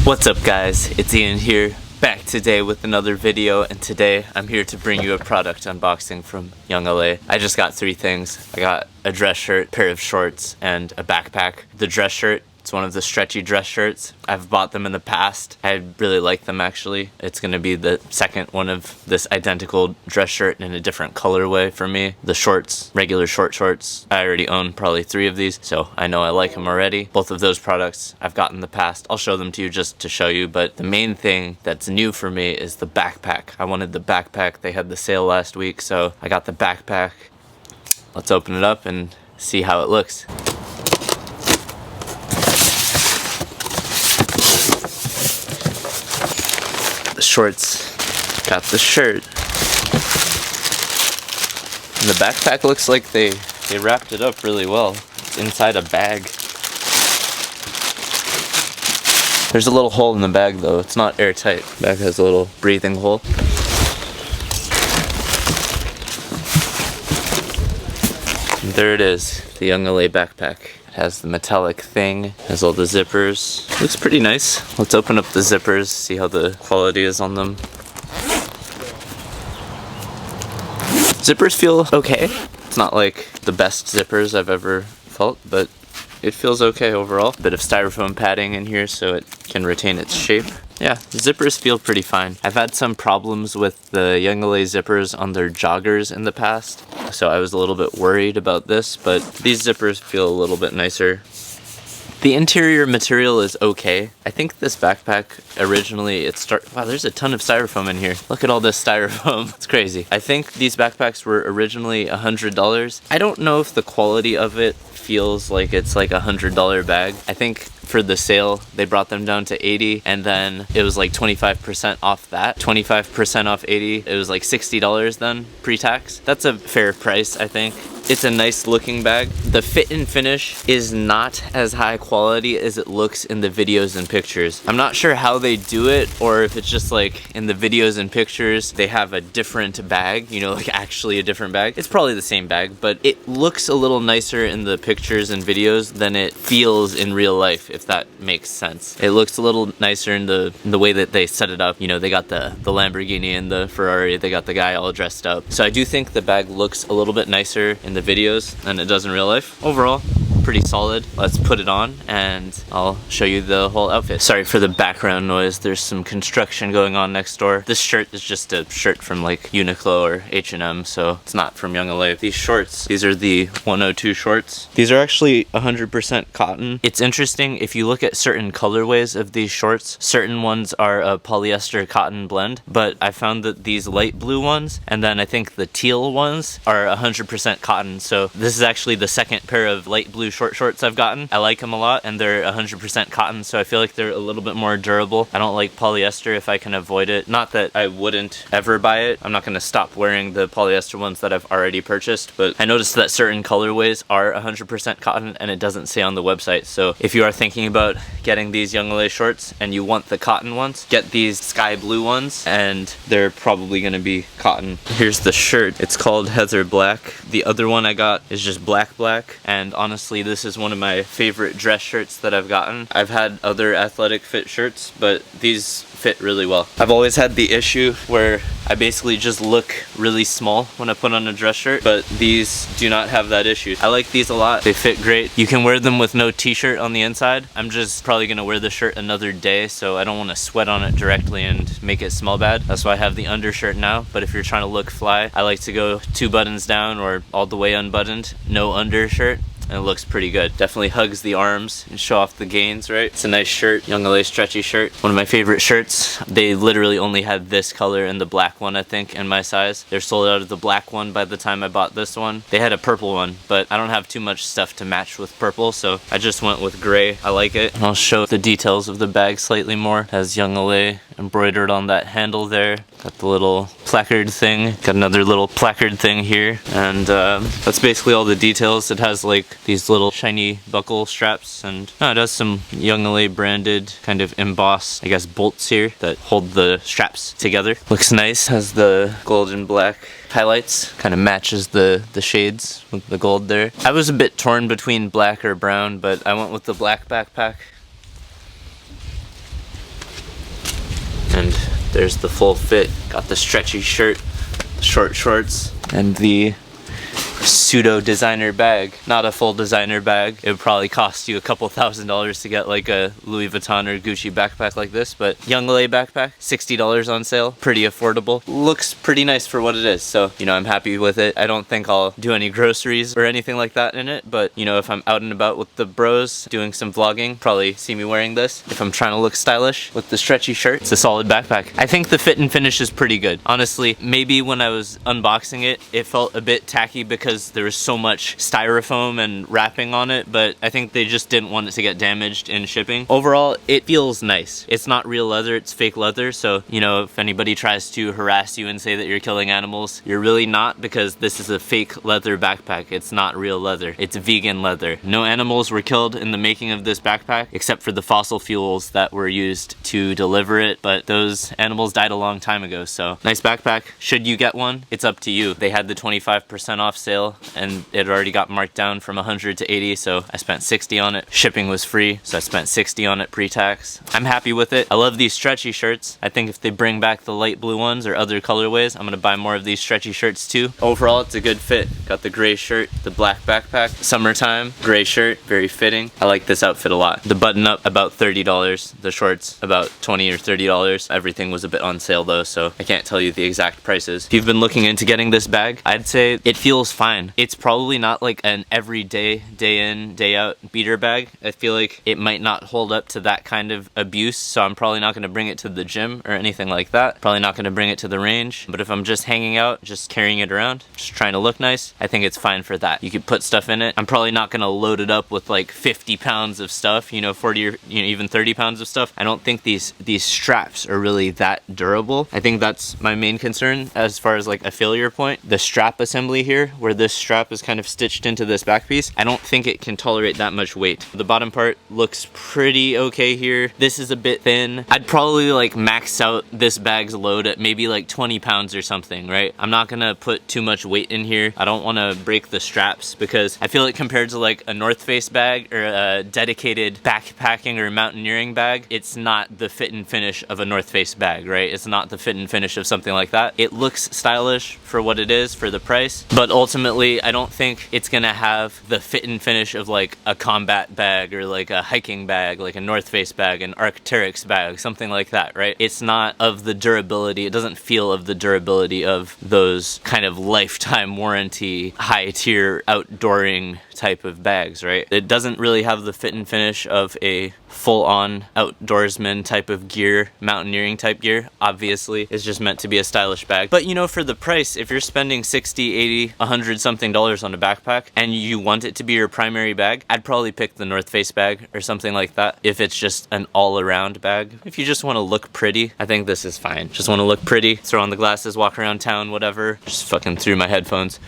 What's up guys, it's Ian here, back today with another video, and today I'm here to bring you a product unboxing from YoungLA. I just got three things. I got a dress shirt, pair of shorts, and a backpack. The dress shirt, it's one of the Stretchy dress shirts. I've bought them in the past. I really like them actually. It's gonna be the second one of this identical dress shirt in a different colorway for me. The shorts, regular short shorts, I already own probably 3 of these, so I know I like them already. Both of those products I've gotten in the past. I'll show them to you just to show you, but the main thing that's new for me is the backpack. I wanted the backpack. They had the sale last week, so I got the backpack. Let's open it up and see how it looks. The shorts, got the shirt, and the backpack looks like they wrapped it up really well. It's inside a bag. There's a little hole in the bag though, it's not airtight. The bag has a little breathing hole. And there it is, the YoungLA backpack. It has the metallic thing, has all the zippers. Looks pretty nice. Let's open up the zippers, see how the quality is on them. Zippers feel okay. It's not like the best zippers I've ever felt, but it feels okay overall. A bit of styrofoam padding in here so it can retain its shape. Yeah, the zippers feel pretty fine. I've had some problems with the YoungLA zippers on their joggers in the past, so I was a little bit worried about this, but these zippers feel a little bit nicer. The interior material is okay. I think this backpack originally, wow, there's a ton of styrofoam in here. Look at all this styrofoam. It's crazy. I think these backpacks were originally $100. I don't know if the quality of it feels like it's like a $100 bag. I think for the sale, they brought them down to 80, and then it was like 25% off that. 25% off 80, it was like $60 then, pre-tax. That's a fair price, I think. It's a nice looking bag. The fit and finish is not as high quality as it looks in the videos and pictures. I'm not sure how they do it, or if it's just like in the videos and pictures, they have a different bag, you know, like actually a different bag. It's probably the same bag, but it looks a little nicer in the pictures and videos than it feels in real life, if that makes sense. It looks a little nicer in the way that they set it up. You know, they got the Lamborghini and the Ferrari, they got the guy all dressed up. So I do think the bag looks a little bit nicer in the videos than it does in real life. Overall, pretty solid. Let's put it on and I'll show you the whole outfit. Sorry for the background noise. There's some construction going on next door. This shirt is just a shirt from like Uniqlo or H&M, so it's not from YoungLA. These shorts, these are the 102 shorts. These are actually 100% cotton. It's interesting, if you look at certain colorways of these shorts, certain ones are a polyester cotton blend, but I found that these light blue ones, and then I think the teal ones are 100% cotton. So this is actually the second pair of light blue short shorts I've gotten. I like them a lot, and they're 100% cotton, so I feel like they're a little bit more durable. I don't like polyester if I can avoid it. Not that I wouldn't ever buy it. I'm not gonna stop wearing the polyester ones that I've already purchased, but I noticed that certain colorways are 100% cotton and it doesn't say on the website. So if you are thinking about getting these YoungLA shorts and you want the cotton ones, get these sky blue ones, and they're probably gonna be cotton. Here's the shirt. It's called Heather Black. The other one I got is just black, and honestly this is one of my favorite dress shirts that I've gotten. I've had other athletic fit shirts, but these fit really well. I've always had the issue where I basically just look really small when I put on a dress shirt, but these do not have that issue. I like these a lot. They fit great. You can wear them with no t-shirt on the inside. I'm just probably gonna wear the shirt another day, so I don't want to sweat on it directly and make it smell bad. That's why I have the undershirt now, but if you're trying to look fly, I like to go 2 buttons down or all the way unbuttoned, no undershirt. And it looks pretty good. Definitely hugs the arms and show off the gains, right? It's a nice shirt, YoungLA Stretchy shirt. One of my favorite shirts. They literally only had this color and the black one, I think, in my size. They're sold out of the black one by the time I bought this one. They had a purple one, but I don't have too much stuff to match with purple, so I just went with gray. I like it. And I'll show the details of the bag slightly more. It has YoungLA embroidered on that handle there. Got the little placard thing. Got another little placard thing here. And that's basically all the details. It has like these little shiny buckle straps, and it has some YoungLA branded kind of embossed, I guess, bolts here that hold the straps together. Looks nice. Has the gold and black highlights, kind of matches the shades with the gold there. I was a bit torn between black or brown, but I went with the black backpack. There's the full fit. Got the stretchy shirt, short shorts, and the pseudo designer bag. Not a full designer bag. It would probably cost you a couple $1,000s to get like a Louis Vuitton or Gucci backpack like this, but YoungLA backpack, $60 on sale, pretty affordable. Looks pretty nice for what it is, so you know, I'm happy with it. I don't think I'll do any groceries or anything like that in it, but you know, if I'm out and about with the bros doing some vlogging, probably see me wearing this. If I'm trying to look stylish with the stretchy shirt, it's a solid backpack. I think the fit and finish is pretty good. Honestly, maybe when I was unboxing it, it felt a bit tacky because there was so much styrofoam and wrapping on it, but I think they just didn't want it to get damaged in shipping. Overall, it feels nice. It's not real leather, it's fake leather, so you know, if anybody tries to harass you and say that you're killing animals, you're really not, because this is a fake leather backpack. It's not real leather. It's vegan leather. No animals were killed in the making of this backpack, except for the fossil fuels that were used to deliver it, but those animals died a long time ago, so nice backpack. Should you get one? It's up to you. They had the 25% off sale, and it already got marked down from 100 to 80, so I spent 60 on it. Shipping was free, so I spent 60 on it pre-tax. I'm happy with it. I love these stretchy shirts. I think if they bring back the light blue ones or other colorways, I'm gonna buy more of these stretchy shirts too. Overall, it's a good fit. Got the gray shirt, the black backpack, summertime, gray shirt, very fitting. I like this outfit a lot. The button up, about $30. The shorts, about $20 or $30. Everything was a bit on sale though, so I can't tell you the exact prices. If you've been looking into getting this bag, I'd say it feels fine. It's probably not like an everyday, day in, day out beater bag. I feel like it might not hold up to that kind of abuse, so I'm probably not gonna bring it to the gym or anything like that. Probably not gonna bring it to the range, but if I'm just hanging out, just carrying it around, just trying to look nice, I think it's fine for that. You could put stuff in it. I'm probably not gonna load it up with like 50 pounds of stuff, you know, 40 or even 30 pounds of stuff. I don't think these straps are really that durable. I think that's my main concern as far as like a failure point. The strap assembly here, where this strap is kind of stitched into this back piece, I don't think it can tolerate that much weight. The bottom part looks pretty okay here. This is a bit thin. I'd probably like max out this bag's load at maybe like 20 pounds or something, right? I'm not gonna put too much weight in here. I don't wanna break the straps because I feel like compared to like a North Face bag or a dedicated backpacking or mountaineering bag, it's not the fit and finish of a North Face bag, right? It's not the fit and finish of something like that. It looks stylish for what it is, for the price, but ultimately I don't think it's gonna have the fit and finish of like a combat bag or like a hiking bag, like a North Face bag, an Arc'teryx bag, something like that, right? It's not of the durability, it doesn't feel of the durability of those kind of lifetime warranty, high tier outdooring type of bags, right? It doesn't really have the fit and finish of a full-on outdoorsman type of gear, mountaineering type gear. Obviously, it's just meant to be a stylish bag. But you know, for the price, if you're spending 60, 80, 100 something dollars on a backpack and you want it to be your primary bag, I'd probably pick the North Face bag or something like that if it's just an all-around bag. If you just want to look pretty, I think this is fine. Just want to look pretty, throw on the glasses, walk around town, whatever. Just fucking threw my headphones.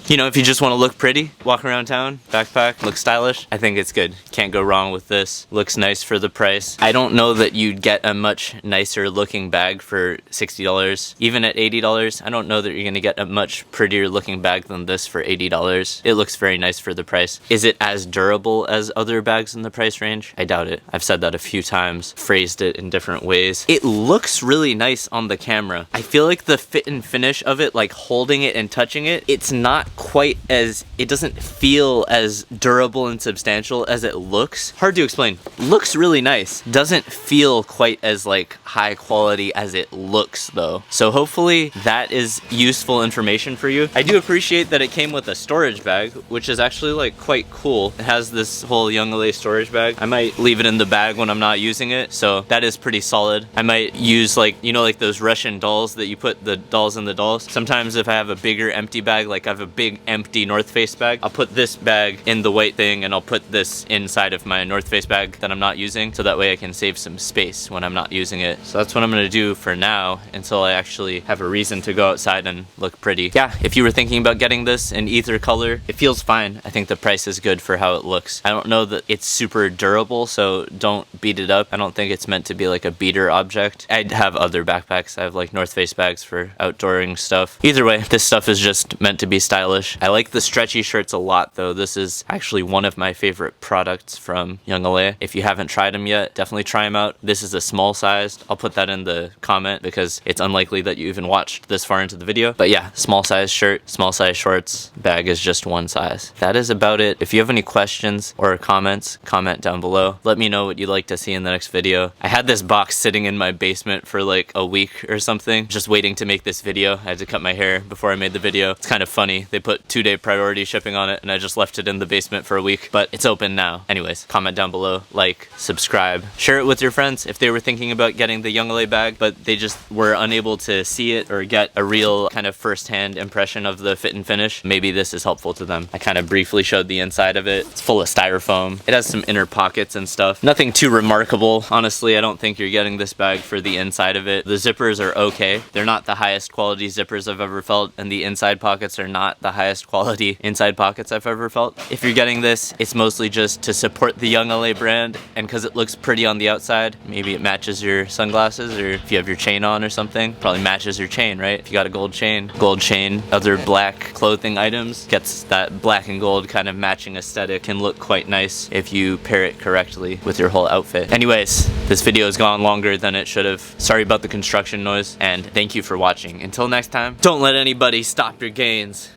You know, if you just want to look pretty, walk around town, backpack, look stylish, I think it's good. Can't go wrong with this. Looks nice for the price. I don't know that you'd get a much nicer looking bag for $60. Even at $80, I don't know that you're gonna get a much prettier looking bag than this for $80. It looks very nice for the price. Is it as durable as other bags in the price range? I doubt it. I've said that a few times, phrased it in different ways. It looks really nice on the camera. I feel like the fit and finish of it, like holding it and touching it, it's not quite as, it doesn't feel as durable and substantial as it looks. Hard to explain. Looks really nice. Doesn't feel quite as like high quality as it looks though. So hopefully that is useful information for you. I do appreciate that it came with a storage bag, which is actually like quite cool. It has this whole YoungLA storage bag. I might leave it in the bag when I'm not using it, so that is pretty solid. I might use like, you know, like those Russian dolls that you put the dolls in the dolls. Sometimes if I have a bigger empty bag, like I have a big empty North Face bag, I'll put this bag in the white thing and I'll put this inside of my North Face bag that I'm not using, so that way I can save some space when I'm not using it. So that's what I'm gonna do for now until I actually have a reason to go outside and look pretty. Yeah, if you were thinking about getting this in either color, it feels fine. I think the price is good for how it looks. I don't know that it's super durable, so don't beat it up. I don't think it's meant to be like a beater object. I'd have other backpacks. I have like North Face bags for outdooring stuff. Either way, this stuff is just meant to be stylish stylish. I like the stretchy shirts a lot though. This is actually one of my favorite products from YoungLA. If you haven't tried them yet, definitely try them out. This is a small size. I'll put that in the comment because it's unlikely that you even watched this far into the video. But yeah, small size shirt, small size shorts, bag is just one size. That is about it. If you have any questions or comments, comment down below. Let me know what you'd like to see in the next video. I had this box sitting in my basement for like a week or something, just waiting to make this video. I had to cut my hair before I made the video. It's kind of funny. They put 2-day priority shipping on it and I just left it in the basement for a week, but it's open now. Anyways, comment down below, like, subscribe, share it with your friends if they were thinking about getting the YoungLA bag, but they just were unable to see it or get a real kind of first-hand impression of the fit and finish. Maybe this is helpful to them. I kind of briefly showed the inside of it. It's full of styrofoam. It has some inner pockets and stuff. Nothing too remarkable. Honestly, I don't think you're getting this bag for the inside of it. The zippers are okay. They're not the highest quality zippers I've ever felt, and the inside pockets are not the highest quality inside pockets I've ever felt. If you're getting this, it's mostly just to support the YoungLA brand, and because it looks pretty on the outside. Maybe it matches your sunglasses, or if you have your chain on or something, probably matches your chain, right? If you got a gold chain, other black clothing items, gets that black and gold kind of matching aesthetic. Can look quite nice if you pair it correctly with your whole outfit. Anyways, this video has gone longer than it should have. Sorry about the construction noise, and thank you for watching. Until next time, don't let anybody stop your gains.